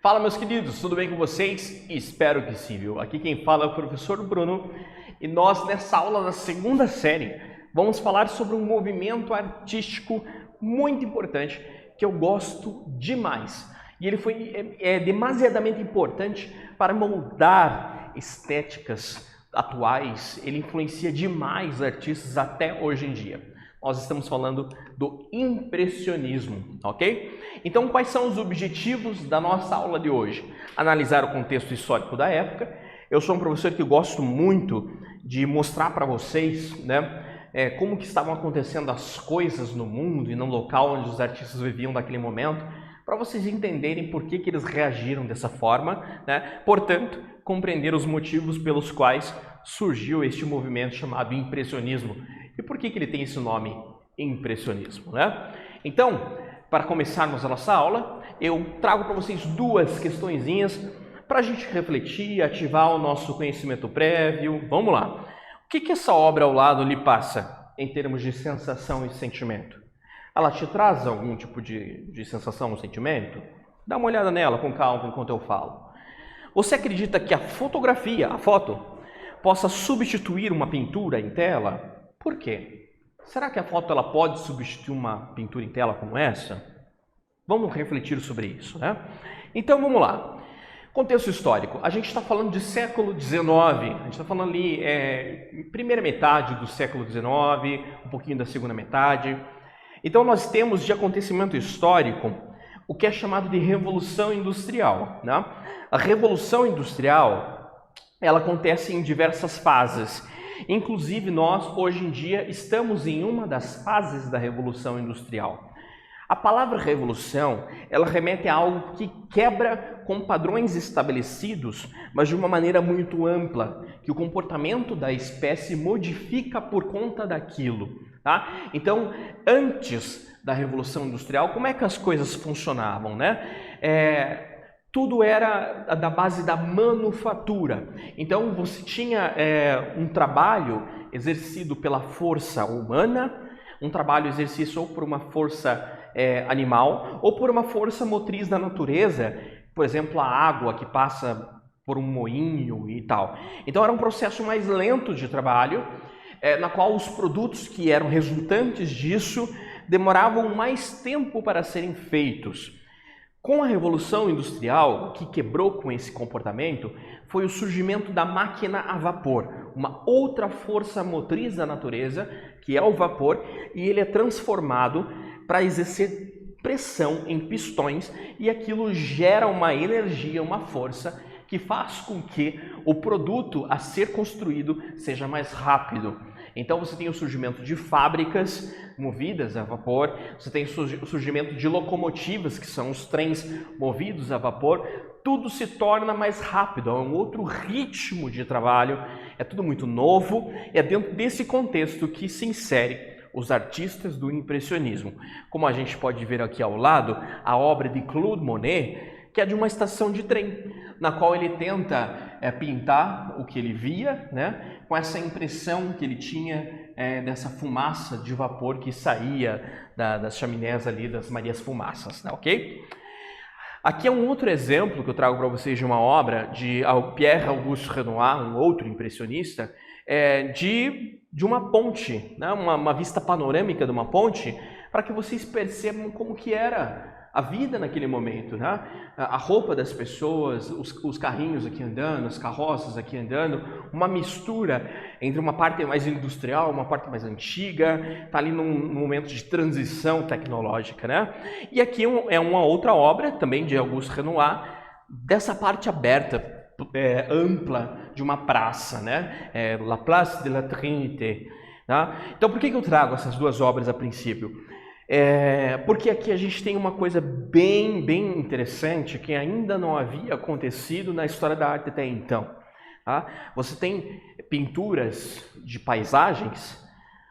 Fala, meus queridos, tudo bem com vocês? Espero que sim, viu? Aqui quem fala é o professor Bruno e nós, nessa aula da segunda série, vamos falar sobre um movimento artístico muito importante que eu gosto demais. E ele foi demasiadamente importante para moldar estéticas atuais, ele influencia demais artistas até hoje em dia. Nós estamos falando do impressionismo, ok? Então, quais são os objetivos da nossa aula de hoje? Analisar o contexto histórico da época. Eu sou um professor que gosto muito de mostrar para vocês, como que estavam acontecendo as coisas no mundo e no local onde os artistas viviam naquele momento, para vocês entenderem por que eles reagiram dessa forma, Portanto, compreender os motivos pelos quais surgiu este movimento chamado impressionismo. E por que ele tem esse nome, impressionismo, Então, para começarmos a nossa aula, eu trago para vocês duas questõezinhas para a gente refletir, ativar o nosso conhecimento prévio. Vamos lá. O que essa obra ao lado lhe passa em termos de sensação e sentimento? Ela te traz algum tipo de sensação ou sentimento? Dá uma olhada nela com calma enquanto eu falo. Você acredita que a fotografia, a foto, possa substituir uma pintura em tela? Por quê? Será que a foto ela pode substituir uma pintura em tela como essa? Vamos refletir sobre isso, Então vamos lá. Contexto histórico. A gente está falando de século XIX, a gente está falando ali primeira metade do século XIX, um pouquinho da segunda metade. Então nós temos de acontecimento histórico o que é chamado de Revolução Industrial. A Revolução Industrial ela acontece em diversas fases. Inclusive nós, hoje em dia, estamos em uma das fases da Revolução Industrial. A palavra revolução, ela remete a algo que quebra com padrões estabelecidos, mas de uma maneira muito ampla, que o comportamento da espécie modifica por conta daquilo. Então, antes da Revolução Industrial, como é que as coisas funcionavam, Tudo era da base da manufatura. Então, você tinha um trabalho exercido pela força humana, um trabalho exercido ou por uma força animal, ou por uma força motriz da natureza, por exemplo, a água que passa por um moinho e tal. Então, era um processo mais lento de trabalho, na qual os produtos que eram resultantes disso demoravam mais tempo para serem feitos. Com a Revolução Industrial, o que quebrou com esse comportamento foi o surgimento da máquina a vapor, uma outra força motriz da natureza, que é o vapor, e ele é transformado para exercer pressão em pistões, e aquilo gera uma energia, uma força, que faz com que o produto a ser construído seja mais rápido. Então você tem o surgimento de fábricas movidas a vapor, você tem o surgimento de locomotivas, que são os trens movidos a vapor, tudo se torna mais rápido, é um outro ritmo de trabalho, é tudo muito novo, é dentro desse contexto que se insere os artistas do impressionismo. Como a gente pode ver aqui ao lado, a obra de Claude Monet, que é de uma estação de trem, na qual ele tenta pintar o que ele via, com essa impressão que ele tinha dessa fumaça de vapor que saía das chaminés ali, das Marias Fumaças, ok? Aqui é um outro exemplo que eu trago para vocês de uma obra de Pierre Auguste Renoir, um outro impressionista, de uma ponte, uma vista panorâmica de uma ponte, para que vocês percebam como que era a vida naquele momento, A roupa das pessoas, os carrinhos aqui andando, as carroças aqui andando, uma mistura entre uma parte mais industrial, uma parte mais antiga, está ali num momento de transição tecnológica, E aqui é uma outra obra, também de Auguste Renoir, dessa parte aberta, ampla de uma praça, La Place de la Trinité. Então, por que eu trago essas duas obras a princípio? Porque aqui a gente tem uma coisa bem interessante que ainda não havia acontecido na história da arte até então. Você tem pinturas de paisagens,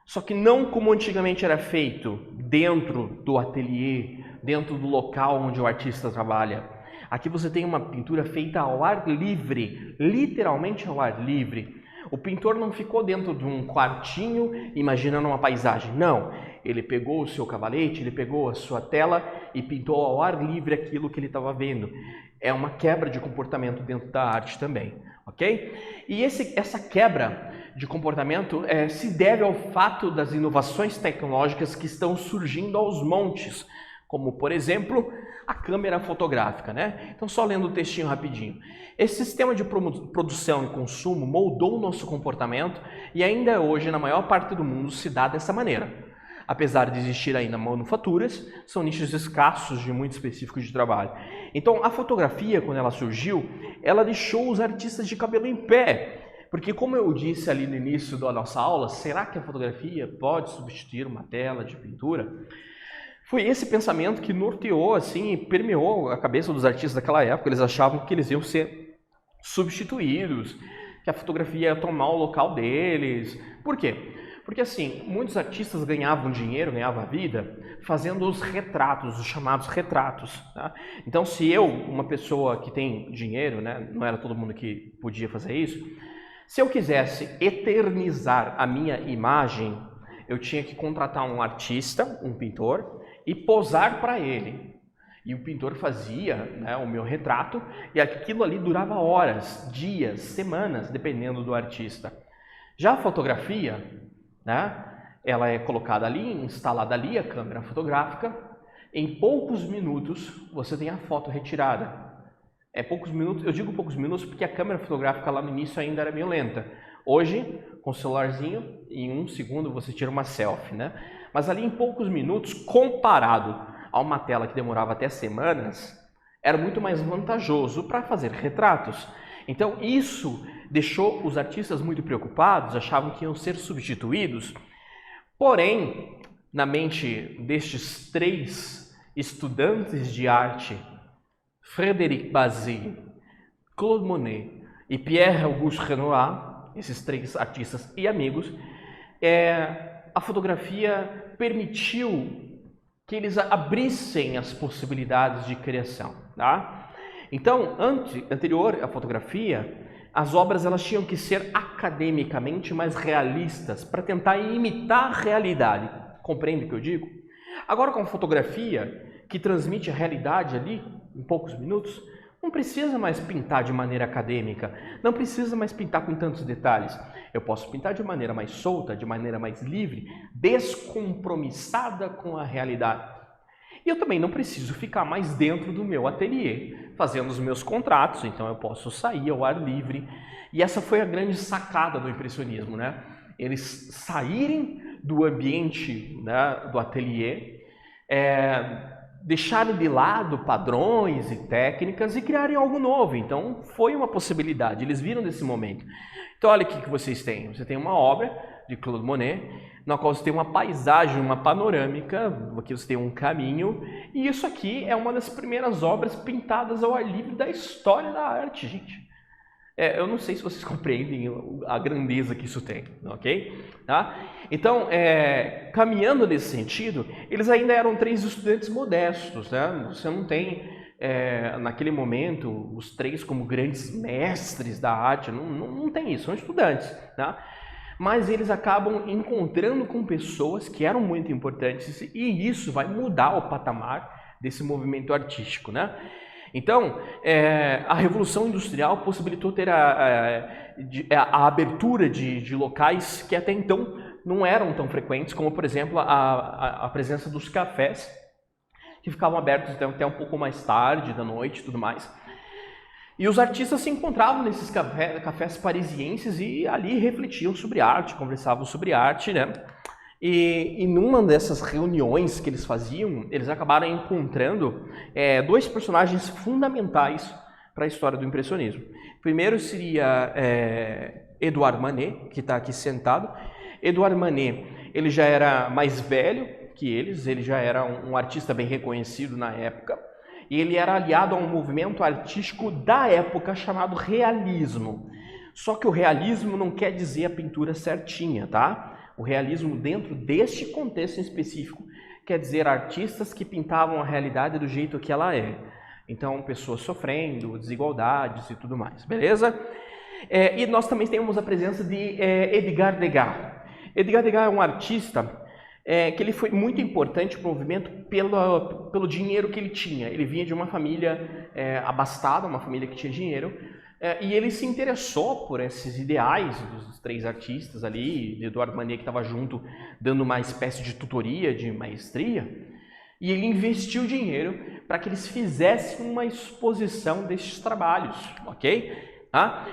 só que não como antigamente era feito, dentro do ateliê, dentro do local onde o artista trabalha. Aqui você tem uma pintura feita ao ar livre, literalmente ao ar livre. O pintor não ficou dentro de um quartinho imaginando uma paisagem, não. Ele pegou o seu cavalete, ele pegou a sua tela e pintou ao ar livre aquilo que ele estava vendo. É uma quebra de comportamento dentro da arte também, ok? E essa quebra de comportamento se deve ao fato das inovações tecnológicas que estão surgindo aos montes, como, por exemplo, a câmera fotográfica, né? Então, só lendo o textinho rapidinho. Esse sistema de produção e consumo moldou o nosso comportamento e ainda hoje, na maior parte do mundo, se dá dessa maneira. Apesar de existir ainda manufaturas, são nichos escassos de muito específicos de trabalho. Então, a fotografia, quando ela surgiu, ela deixou os artistas de cabelo em pé. Porque, como eu disse ali no início da nossa aula, será que a fotografia pode substituir uma tela de pintura? Foi esse pensamento que norteou, assim, permeou a cabeça dos artistas daquela época. Eles achavam que eles iam ser substituídos, que a fotografia ia tomar o local deles. Por quê? Porque, assim, muitos artistas ganhavam dinheiro, ganhavam vida, fazendo os retratos, os chamados retratos. Tá? Então, se eu, uma pessoa que tem dinheiro, né, não era todo mundo que podia fazer isso, se eu quisesse eternizar a minha imagem, eu tinha que contratar um artista, um pintor, e posar para ele. E o pintor fazia, né, o meu retrato, e aquilo ali durava horas, dias, semanas, dependendo do artista. Já a fotografia, né, ela é colocada ali, instalada ali, a câmera fotográfica. Em poucos minutos, você tem a foto retirada. Poucos minutos, eu digo poucos minutos porque a câmera fotográfica lá no início ainda era meio lenta. Hoje, com o celularzinho, em 1 segundo você tira uma selfie, né? Mas ali em poucos minutos, comparado a uma tela que demorava até semanas, era muito mais vantajoso para fazer retratos. Então isso deixou os artistas muito preocupados, achavam que iam ser substituídos. Porém, na mente destes 3 estudantes de arte, Frédéric Bazille, Claude Monet e Pierre-Auguste Renoir, esses 3 artistas e amigos, a fotografia permitiu que eles abrissem as possibilidades de criação. Tá? Então, anterior à fotografia, as obras elas tinham que ser academicamente mais realistas para tentar imitar a realidade. Compreende o que eu digo? Agora, com a fotografia, que transmite a realidade ali, em poucos minutos, não precisa mais pintar de maneira acadêmica, não precisa mais pintar com tantos detalhes. Eu posso pintar de maneira mais solta, de maneira mais livre, descompromissada com a realidade. E eu também não preciso ficar mais dentro do meu ateliê, fazendo os meus contratos, então eu posso sair ao ar livre. E essa foi a grande sacada do impressionismo, né? Eles saírem do ambiente, né, do ateliê, deixarem de lado padrões e técnicas e criarem algo novo. Então, foi uma possibilidade, eles viram desse momento. Então, olha o que vocês têm. Você tem uma obra de Claude Monet, na qual você tem uma paisagem, uma panorâmica, aqui você tem um caminho, e isso aqui é uma das primeiras obras pintadas ao ar livre da história da arte, gente. Eu não sei se vocês compreendem a grandeza que isso tem, ok? Tá? Então, caminhando nesse sentido, eles ainda eram 3 estudantes modestos, né? Você não tem, naquele momento, os 3 como grandes mestres da arte, não tem isso, são estudantes, tá? Mas eles acabam encontrando com pessoas que eram muito importantes e isso vai mudar o patamar desse movimento artístico, né? Então, a Revolução Industrial possibilitou ter a abertura de locais que até então não eram tão frequentes, como, por exemplo, a presença dos cafés, que ficavam abertos até um pouco mais tarde da noite e tudo mais. E os artistas se encontravam nesses cafés parisienses e ali refletiam sobre arte, conversavam sobre arte, né? E numa dessas reuniões que eles faziam, eles acabaram encontrando 2 personagens fundamentais para a história do impressionismo. Primeiro seria Edouard Manet, que está aqui sentado. Edouard Manet, ele já era mais velho que eles, ele já era um artista bem reconhecido na época, e ele era aliado a um movimento artístico da época chamado realismo. Só que o realismo não quer dizer a pintura certinha, tá? O realismo dentro deste contexto em específico quer dizer artistas que pintavam a realidade do jeito que ela é. Então, pessoas sofrendo, desigualdades e tudo mais, beleza? E nós também temos a presença de Edgar Degas. Edgar Degas é um artista que ele foi muito importante para o movimento pelo dinheiro que ele tinha. Ele vinha de uma família abastada, uma família que tinha dinheiro, e ele se interessou por esses ideais dos três artistas ali, de Eduardo Manet, que estava junto, dando uma espécie de tutoria, de maestria, e ele investiu dinheiro para que eles fizessem uma exposição desses trabalhos, ok?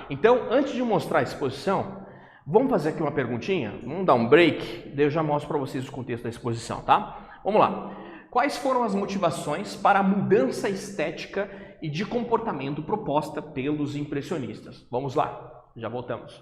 Então, antes de mostrar a exposição, vamos fazer aqui uma perguntinha? Vamos dar um break, daí eu já mostro para vocês o contexto da exposição, tá? Vamos lá. Quais foram as motivações para a mudança estética e de comportamento proposta pelos impressionistas? Vamos lá, já voltamos.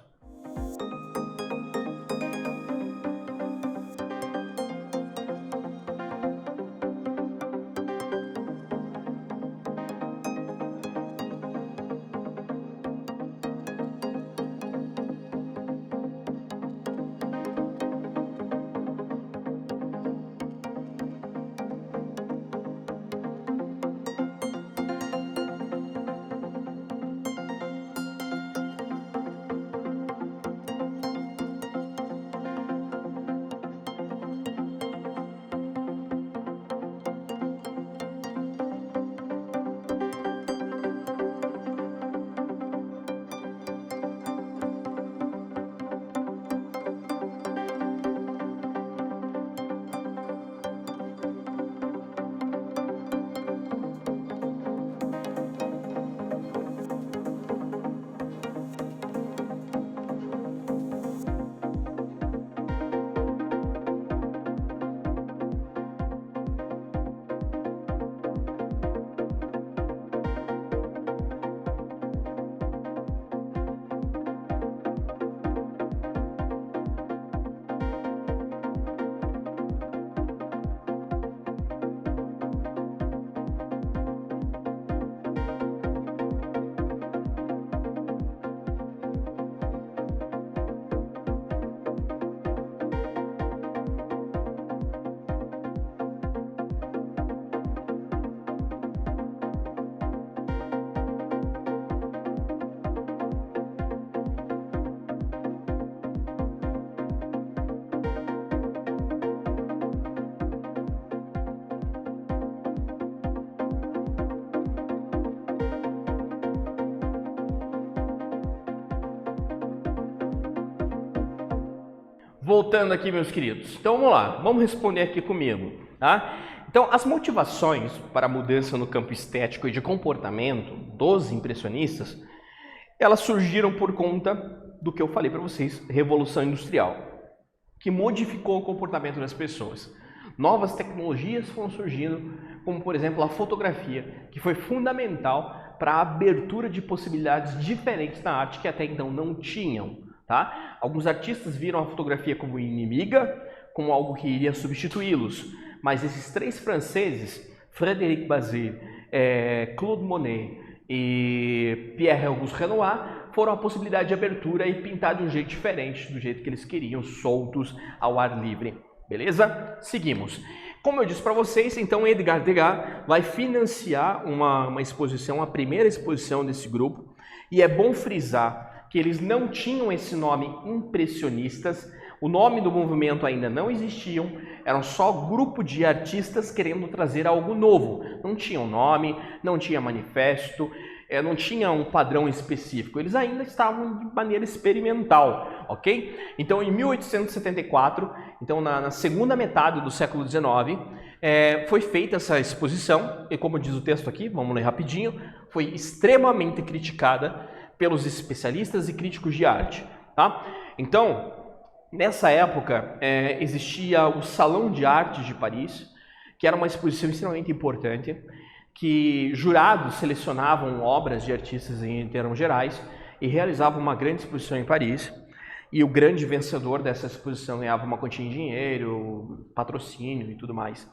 Voltando aqui, meus queridos. Então vamos lá, vamos responder aqui comigo, tá? Então, as motivações para a mudança no campo estético e de comportamento dos impressionistas, elas surgiram por conta do que eu falei para vocês, Revolução Industrial, que modificou o comportamento das pessoas. Novas tecnologias foram surgindo, como por exemplo a fotografia, que foi fundamental para a abertura de possibilidades diferentes na arte que até então não tinham. Tá? Alguns artistas viram a fotografia como inimiga, como algo que iria substituí-los, mas esses três franceses, Frédéric Bazet, Claude Monet e Pierre-Auguste Renoir, foram a possibilidade de abertura e pintar de um jeito diferente, do jeito que eles queriam, soltos ao ar livre. Beleza? Seguimos. Como eu disse para vocês, então Edgar Degas vai financiar uma exposição, a primeira exposição desse grupo, e é bom frisar que eles não tinham esse nome impressionistas, o nome do movimento ainda não existiam, eram só grupo de artistas querendo trazer algo novo. Não tinham nome, não tinha manifesto, não tinha um padrão específico, eles ainda estavam de maneira experimental, ok? Então em 1874, então na segunda metade do século XIX, foi feita essa exposição, e como diz o texto aqui, vamos ler rapidinho, foi extremamente criticada pelos especialistas e críticos de arte, tá? Então, nessa época, existia o Salão de Artes de Paris, que era uma exposição extremamente importante, que jurados selecionavam obras de artistas em termos gerais e realizavam uma grande exposição em Paris, e o grande vencedor dessa exposição ganhava uma quantia em dinheiro, patrocínio e tudo mais.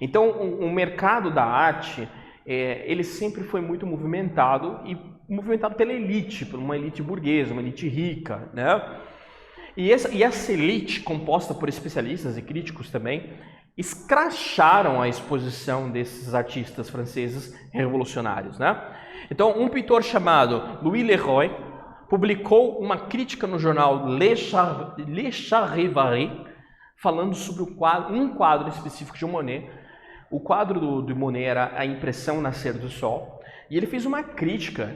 Então, o mercado da arte, ele sempre foi muito movimentado pela elite, por uma elite burguesa, uma elite rica, né? E essa elite, composta por especialistas e críticos também, escracharam a exposição desses artistas franceses revolucionários, né? Então, um pintor chamado Louis Leroy publicou uma crítica no jornal Le Charivari falando sobre um quadro específico de Monet. O quadro do Monet era A Impressão Nascer do Sol, e ele fez uma crítica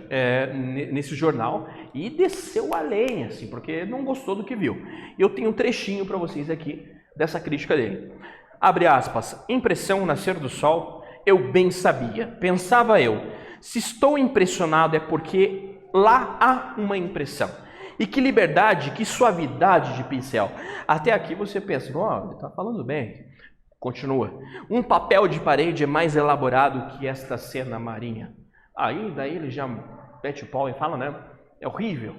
nesse jornal e desceu a lenha, assim, porque não gostou do que viu. Eu tenho um trechinho para vocês aqui dessa crítica dele. Abre aspas, Impressão Nascer do Sol, eu bem sabia, pensava eu, se estou impressionado é porque lá há uma impressão. E que liberdade, que suavidade de pincel. Até aqui você pensa, ele está falando bem. Continua. Um papel de parede é mais elaborado que esta cena marinha. Aí, daí ele já mete o pau e fala, né? É horrível.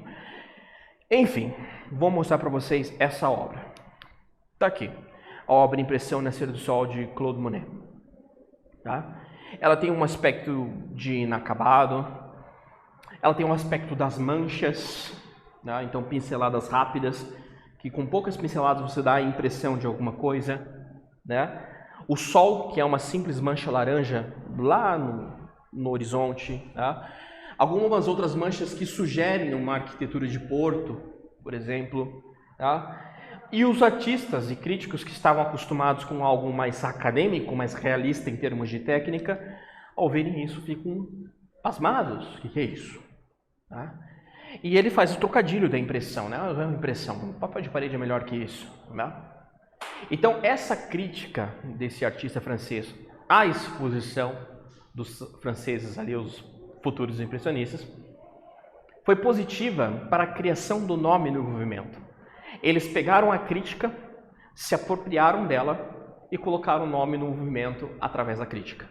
Enfim, vou mostrar para vocês essa obra. Tá aqui. A obra Impressão Nascer do Sol de Claude Monet. Tá? Ela tem um aspecto de inacabado. Ela tem um aspecto das manchas. Tá? Então, pinceladas rápidas, que com poucas pinceladas você dá a impressão de alguma coisa. Né? O sol, que é uma simples mancha laranja lá no horizonte. Tá? Algumas outras manchas que sugerem uma arquitetura de Porto, por exemplo. Tá? E os artistas e críticos que estavam acostumados com algo mais acadêmico, mais realista em termos de técnica, ao verem isso ficam pasmados. O que é isso? Tá? E ele faz o trocadilho da impressão, né? A impressão, um papel de parede é melhor que isso. Né? Então, essa crítica desse artista francês à exposição dos franceses ali, os futuros impressionistas, foi positiva para a criação do nome no movimento. Eles pegaram a crítica, se apropriaram dela e colocaram o nome no movimento através da crítica.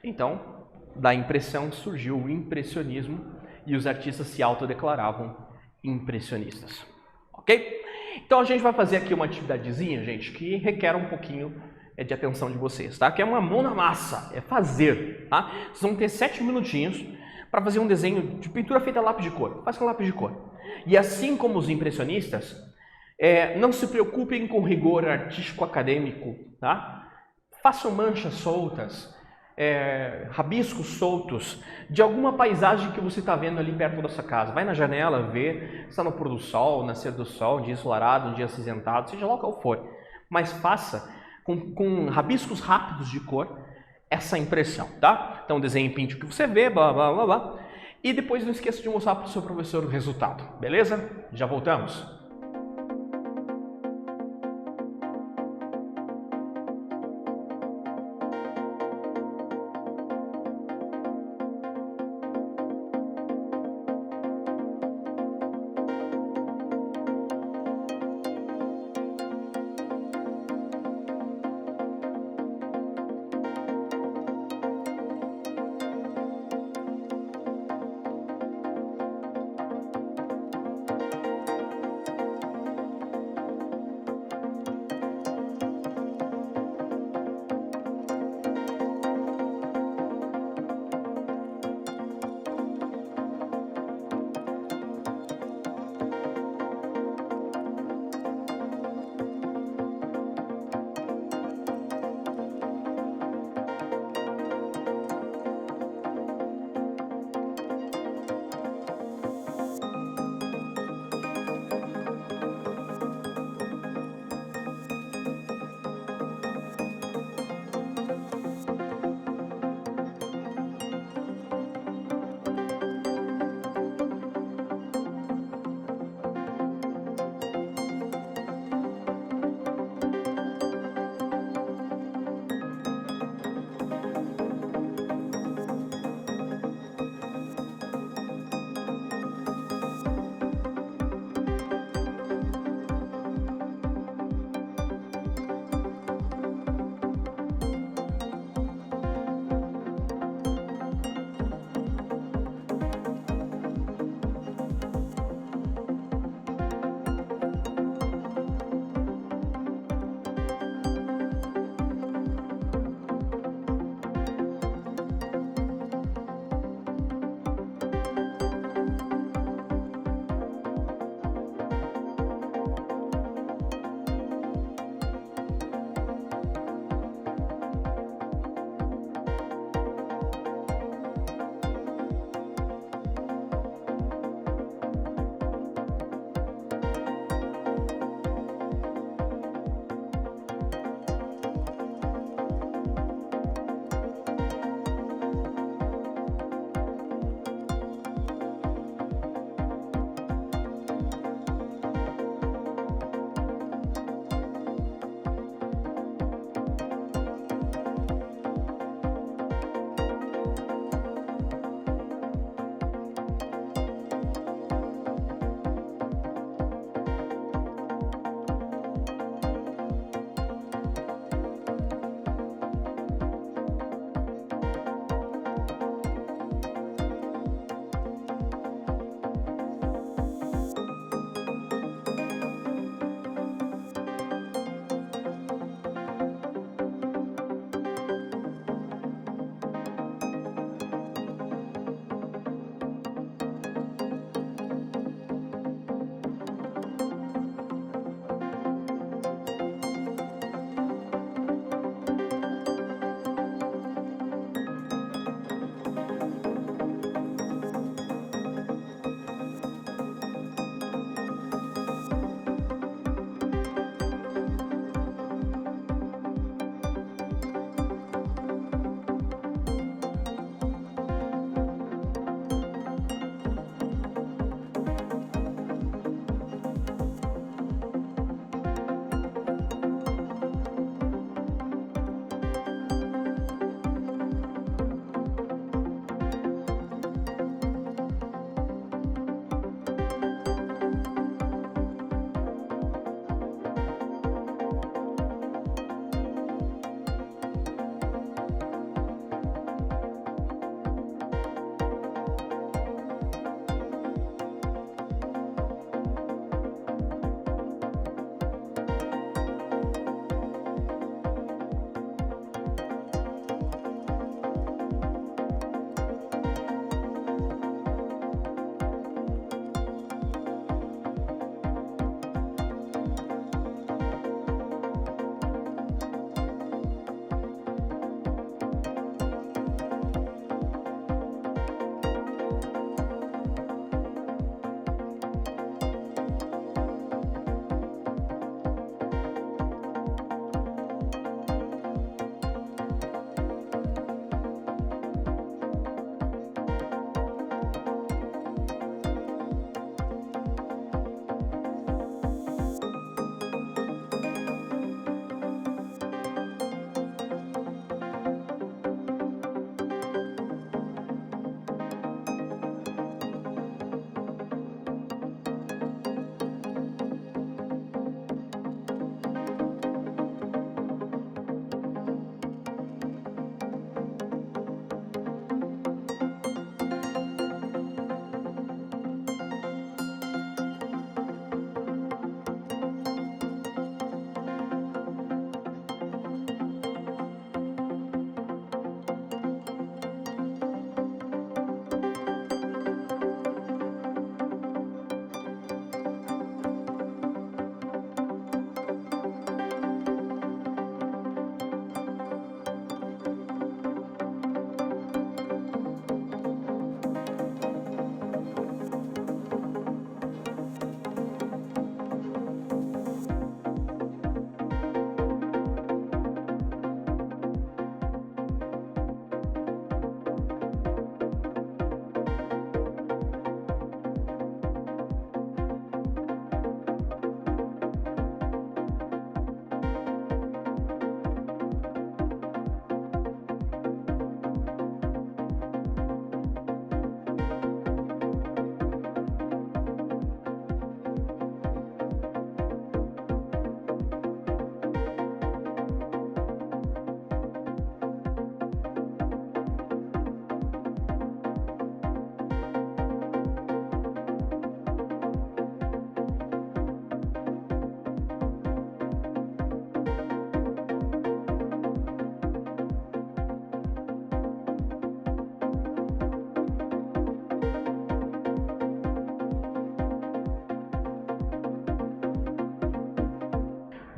Então, da impressão surgiu o impressionismo e os artistas se autodeclaravam impressionistas. Ok? Então a gente vai fazer aqui uma atividadezinha, gente, que requer um pouquinho de atenção de vocês, tá? Que é uma mão na massa, é fazer, tá? Vocês vão ter 7 minutinhos para fazer um desenho de pintura feita a lápis de cor. Faz com lápis de cor. E assim como os impressionistas, não se preocupem com rigor artístico acadêmico, tá? Façam manchas soltas, rabiscos soltos de alguma paisagem que você está vendo ali perto da sua casa. Vai na janela ver se está no pôr do sol, nascer do sol, um dia ensolarado, um dia acinzentado, seja lá qual for. Mas faça com rabiscos rápidos de cor essa impressão, tá? Então desenhe e pinte o que você vê, blá blá blá blá. E depois não esqueça de mostrar para o seu professor o resultado, beleza? Já voltamos?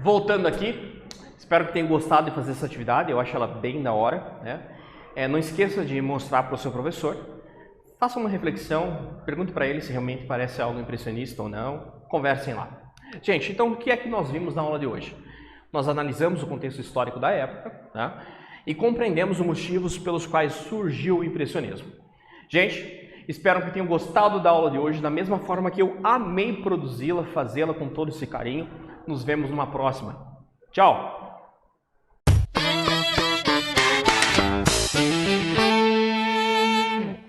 voltando aqui, espero que tenham gostado de fazer essa atividade, eu acho ela bem da hora, né? Não esqueça de mostrar para o seu professor, faça uma reflexão, pergunte para ele se realmente parece algo impressionista ou não, conversem lá. Gente, então o que é que nós vimos na aula de hoje? Nós analisamos o contexto histórico da época, tá? E compreendemos os motivos pelos quais surgiu o impressionismo. Gente, espero que tenham gostado da aula de hoje, da mesma forma que eu amei produzi-la, fazê-la com todo esse carinho. Nos vemos numa próxima. Tchau!